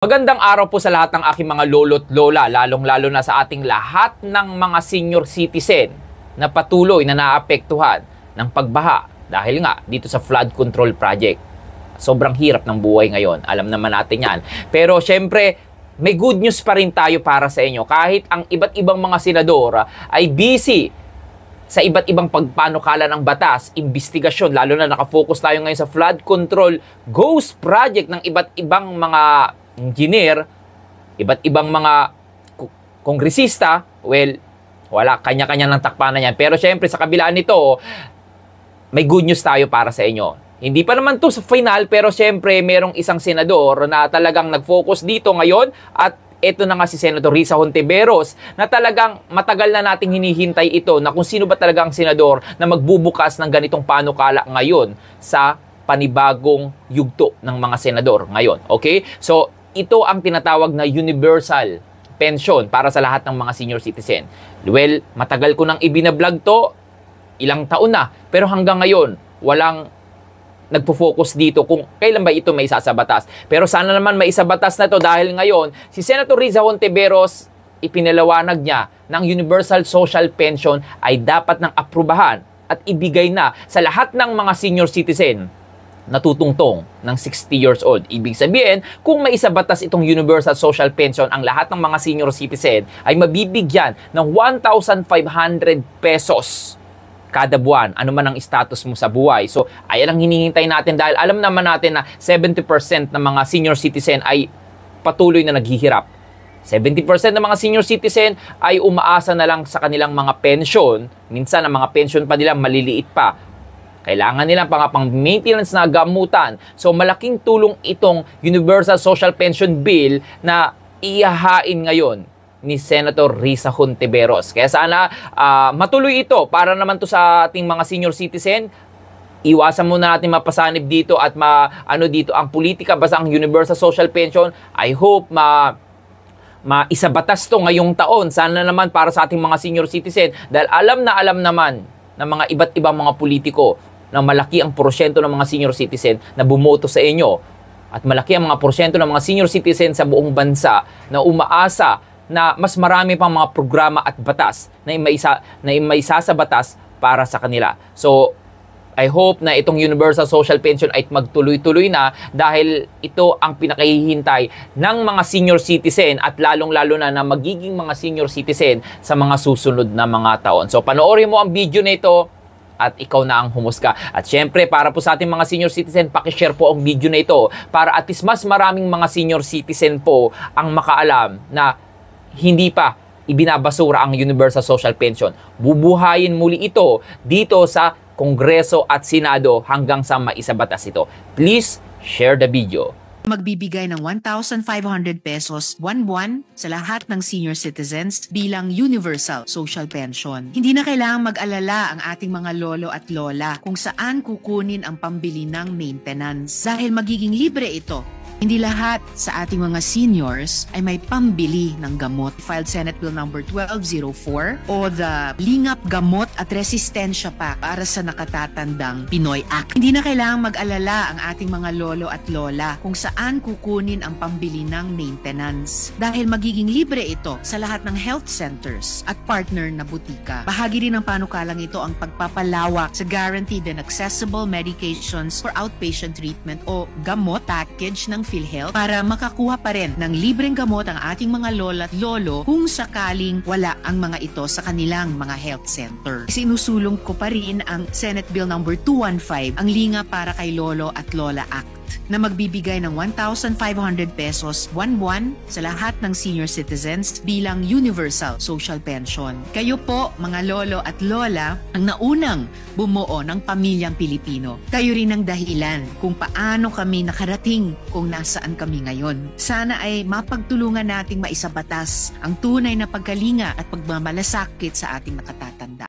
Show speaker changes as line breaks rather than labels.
Magandang araw po sa lahat ng aking mga lolo't lola, lalong-lalo na sa ating lahat ng mga senior citizen na patuloy na naapektuhan ng pagbaha dahil nga dito sa flood control project. Sobrang hirap ng buhay ngayon, alam naman natin yan. Pero syempre, may good news pa rin tayo para sa inyo. Kahit ang iba't ibang mga senador ay busy sa iba't ibang pagpanukala ng batas, investigasyon, lalo na nakafocus tayo ngayon sa flood control ghost project ng iba't ibang mga engineer, iba't ibang mga kongresista, well, wala, kanya-kanya ng takpanan yan. Pero syempre, sa kabilaan nito, may good news tayo para sa inyo. Hindi pa naman to sa final, pero syempre, merong isang senador na talagang nag-focus dito ngayon at ito na nga si Senator Risa Hontiveros na talagang matagal na nating hinihintay ito na kung sino ba talagang senador na magbubukas ng ganitong panukala ngayon sa panibagong yugto ng mga senador ngayon. Okay? So, ito ang tinatawag na universal pension para sa lahat ng mga senior citizen. Well, matagal ko nang ibinablog to, ilang taon na, pero hanggang ngayon, walang nagpo-focus dito kung kailan ba ito may isa sa batas. Pero sana naman may isa batas na to dahil ngayon, si Senator Risa Hontiveros, ipinalawanag niya ng universal social pension ay dapat nang aprubahan at ibigay na sa lahat ng mga senior citizen natutungtong ng 60 years old. Ibig sabihin, kung may isa batas itong universal social pension, ang lahat ng mga senior citizen ay mabibigyan ng 1,500 pesos kada buwan, ano man ang status mo sa buhay. So, ayan ang hinihintay natin dahil alam naman natin na 70% ng mga senior citizen ay patuloy na naghihirap. 70% ng mga senior citizen ay umaasa na lang sa kanilang mga pension. Minsan, ang mga pension pa nila maliliit pa. Kailangan nila pang-maintenance na gamutan. So, malaking tulong itong Universal Social Pension Bill na ihahain ngayon ni Senator Risa Hontiveros. Kaya sana matuloy ito para naman to sa ating mga senior citizen. Iwasan muna natin mapasanib dito at dito ang politika basta ang Universal Social Pension. I hope maisabatas to ngayong taon. Sana naman para sa ating mga senior citizen dahil alam naman ng mga iba't ibang mga politiko na malaki ang porsyento ng mga senior citizen na bumoto sa inyo at malaki ang mga porsyento ng mga senior citizen sa buong bansa na umaasa na mas marami pang mga programa at batas na imaisa sa batas para sa kanila. So, I hope na itong Universal Social Pension ay magtuloy-tuloy na dahil ito ang pinakahihintay ng mga senior citizen at lalong-lalo na magiging mga senior citizen sa mga susunod na mga taon. So, panoorin mo ang video na ito at ikaw na ang humusga. At syempre, para po sa ating mga senior citizen, pakishare po ang video na ito para at least mas maraming mga senior citizen po ang makaalam na hindi pa ibinabasura ang Universal Social Pension. Bubuhayin muli ito dito sa Kongreso at Senado hanggang sa maisabatas ito. Please share the video.
Magbibigay ng 1,500 pesos buwan-buwan sa lahat ng senior citizens bilang universal social pension. Hindi na kailangang mag-alala ang ating mga lolo at lola kung saan kukunin ang pambili ng maintenance dahil magiging libre ito. Hindi lahat sa ating mga seniors ay may pambili ng gamot. Filed Senate Bill number 1204 o the Lingap Gamot at Resistensya Pact para sa nakatatandang Pinoy Act. Hindi na kailangang mag-alala ang ating mga lolo at lola kung saan kukunin ang pambili ng maintenance dahil magiging libre ito sa lahat ng health centers at partner na butika. Bahagi rin ng panukalang ito ang pagpapalawak sa guaranteed and accessible medications for outpatient treatment o gamot package ng PhilHealth para makakuha pa rin ng libreng gamot ang ating mga lola at lolo kung sakaling wala ang mga ito sa kanilang mga health center. Sinusulong ko pa rin ang Senate Bill number 215, ang Linga para kay Lolo at Lola Act, na magbibigay ng 1,500 pesos buwan-buwan sa lahat ng senior citizens bilang universal social pension. Kayo po, mga lolo at lola, ang naunang bumuo ng pamilyang Pilipino. Kayo rin ang dahilan kung paano kami nakarating kung nasaan kami ngayon. Sana ay mapagtulungan nating maisabatas ang tunay na pagkalinga at pagmamalasakit sa ating nakatatanda.